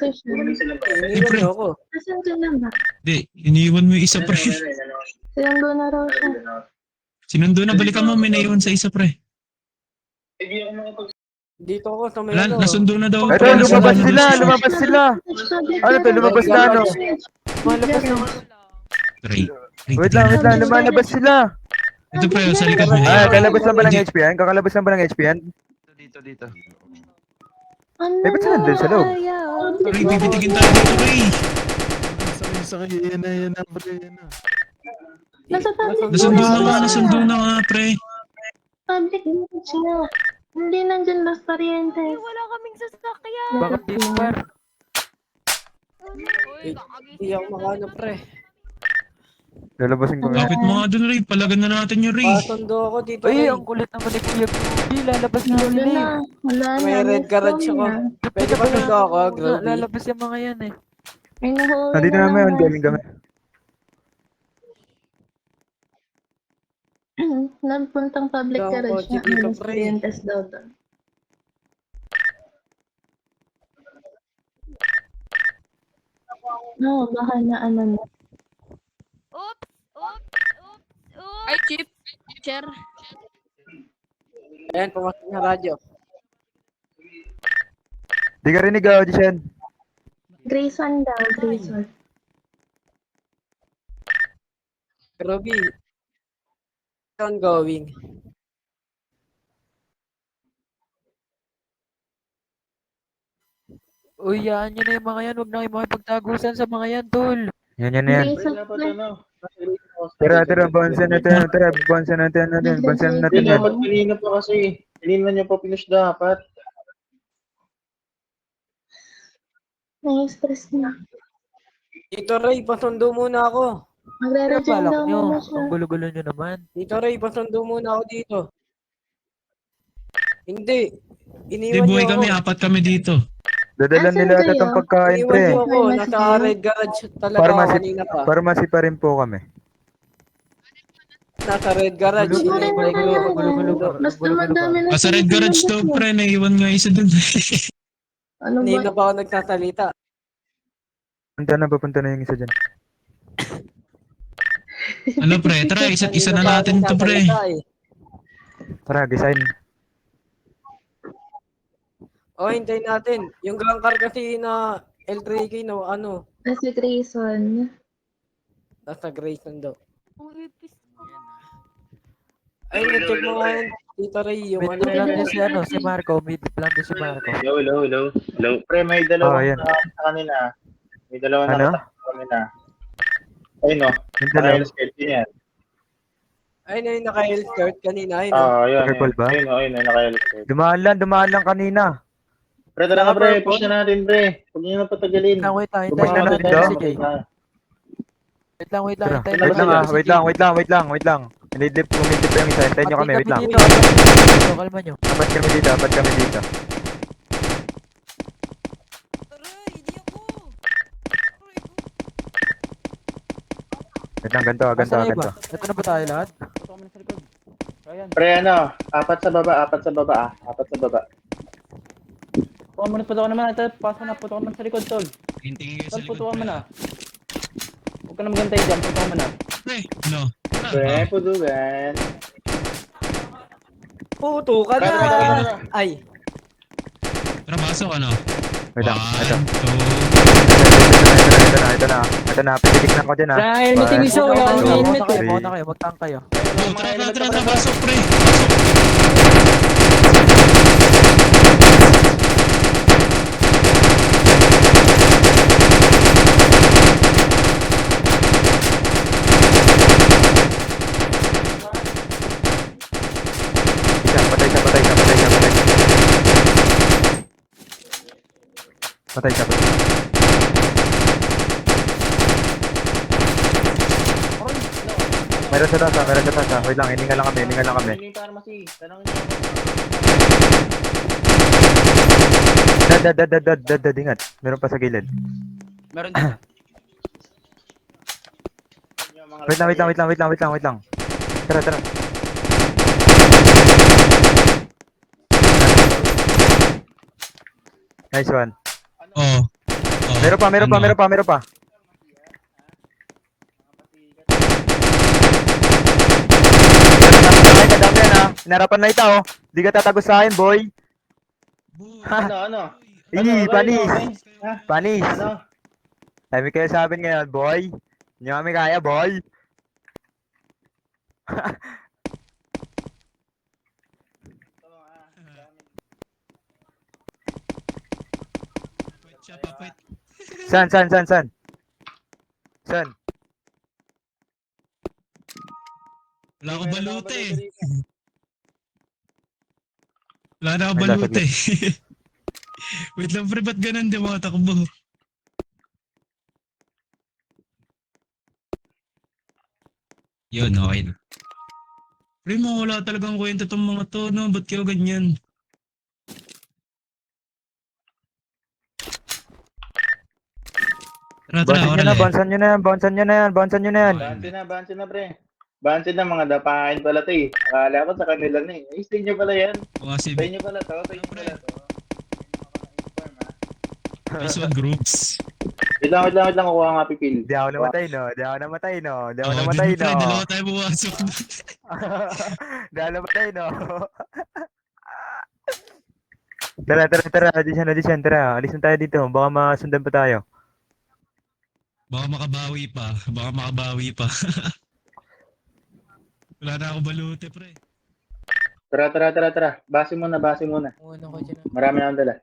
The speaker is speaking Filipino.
position. Iniwan niyo ako. Nasaan ka na ba? Hindi, iniwan mo yung isa, pre. Sinundo na raw siya. Sinundo na, balikan mo, may naiwan sa isa, pre. Dito ako sa may Wala, nasundo na daw. Ito, pre, nasundo lumabas na sila, daw siya. lumabas sila. Ano to, lumabas na ano? Malabas na. Pre, Wait lang, lumalabas sila. ito, pre, sa likod mo. Ah, kalabas lang ba ng HPN? Kakalabas lang ba ng HPN? Dito. Eh, ba't sila nandun sa loob? Pre, bibitigin tayo dito, pre. Yan na, pre, yan na. Nasa public Nasundo na nga, pre. Public image na. Hindi nandyan Los Parientes. Wala kaming sasakyan. Bakit dito, par? Uy, Hindi ako makaano, pre. Lalabasin ko nga. Kapit mo nga dun, Ray. Palagan na natin yung Ray. Pasundo ako dito. Ay, Ray. ang kulit naman ni Kuya Goofy. Lalabas na Wala sila na. eh. Wala na. May red garage ako. Pwede ba sundo ako, Grabe? Lalabas yung mga yan eh. May nahuli Nandito na naman yun, naman. galing kami. Nagpuntang public Daw, garage kotse na dito, Los pre. Parientes daw doon. No, baka na ano na. Oops! Ay, Chip! Chair! Ayan, pumasok na radyo. Di ka rinig, Jisen. Grayson daw, Grayson. Roby. Ongoing. Uy, yan nyo na yung mga yan. Huwag na kayo makipagtagusan sa mga yan, tol. Yan. Grayson Tara, bonsan natin, bonsan natin. Dapat kanina pa kasi. Kanina niya pa pinush dapat. Na-stress na. Dito, Ray, pasundo muna ako. Magre-rejoin Balak daw nyo. muna siya. Ang gulo-gulo nyo naman. Dito, Ray, pasundo muna ako dito. Hindi. Hindi, Iniwan buhay niyo kami. ako. Apat kami dito. Dadalan Asan nila agad kayo? ang pagkain, Iniwan pre. niyo ako. Pharmacy Nasa kayo? red garage talaga ako Pharmacy, kanina pa. pharmacy pa rin po kami. Nasa red garage. Gulo rin Iniwan naman niyo yan. ako. Gulo-gulo. Basta madami na Sa red garage to, pre. Naiwan nga isa dun. Ano Kanina ba? pa ako nagsasalita. Papunta na yung isa dyan. Ano, pre? Tara, isa na Kanina pa ako natin to, pre. nagsasalita eh. Tara, design. Oh, hintayin natin. Yung grand car kasi na L3K no, ano, Si Grayson. nasa Grayson daw. Ang ipis ko. Ay, na-check mo nga yan. Dito Ray, yung May ano. plan din si ano, si Marco. May plan din si Marco. Hello. Pre, may dalawa yan. na sa kanina. May dalawa na Ano? sa kanina. Ayun no. Yung dalawa. Naka-LSKT yan. Ay, na yung naka-L-skirt kanina. Ayun. Ayun. Purple ba? Ayun, naka-LSKT. Dumaan lang kanina. Pre, tara ka pre. Push na natin, pre. Huwag niyo na patagalin. Wait lang, Push na natin hintayin daw. si Jay. Wait lang, hintayin Wait lang. Umidlip pa yung isa. Hintayin nyo kami, wait lang. Dito, kalma nyo. Apat kami dito. Wait lang, ganito. Asa na iba? Ito na ba tayo lahat? Pre, ano? Apat sa baba. Putukan mo na, putukan naman. Ito, pasok na, putukan mo na sa likod, tol. Hintingin kayo sa Tol, likod, putukan mo pre. na. Huwag ka na magantay dyan, putukan mo na. Pre, no. Pre, pudugan. Puto ka na! Tara. Ay, Tara, pasok, ano? Wait lang, ito. 1, 2, Ito na. Pipitik na ako dyan, ha. Wala helmet yung isa, wala One, helmet. Mauna kayo, magtank kayo. Tara, pasok, pre. Pasok. Patay siya. Meron sa taas, ha. Wait lang, hininga lang kami. Yung pharmacy. Tanongin niyo. Ingat. Meron pa sa gilid. Meron din. Wait lang. Tara. Nice one. Oh. Meron pa, meron pa, Ano? meron pa, meron pa. Ay, kadami yan ha. Inarapan na ita oh. Di ka tatagos sa akin, boy. Boy, Ano? Ih, panis. Okay? Ha? Panis. Ano? Sabi kayo sa akin ngayon, boy. Hindi kami kaya, boy. Papit siya, papit. San? San? Wala akong balute eh. Rito. Wala na akong Ay, balute eh. Wait lang pre, ba't ganun di mga takbo? Yun, okay na. Pre, mo wala talagang kwenta tong mga to, no? Ba't kayo ganyan? Tara, tara, Bouncean nyo oral na, eh. bouncean nyo na yan, bouncean nyo na yan, bouncean nyo na yan. Bansin na, pre. Bansin na, mga dapain pala to eh. Akala ko sa kanila na eh. Ay, sa inyo pala yan. Mga si Sa inyo pala to, sa inyo pala to. Visual Groups. Wait lang, kukuha nga pipil. Di ako namatay, no? Di ako namatay, no? Di ako Oh, namatay, di ba, no? pre, dalawa tayo buwasok. Di ako namatay, no? Tara, audition, tara. Alis na tayo dito, baka masundan pa tayo. Baka makabawi pa. Wala na akong balute, pre. Tara. Base muna. Muna ko dyan. Marami akong dala.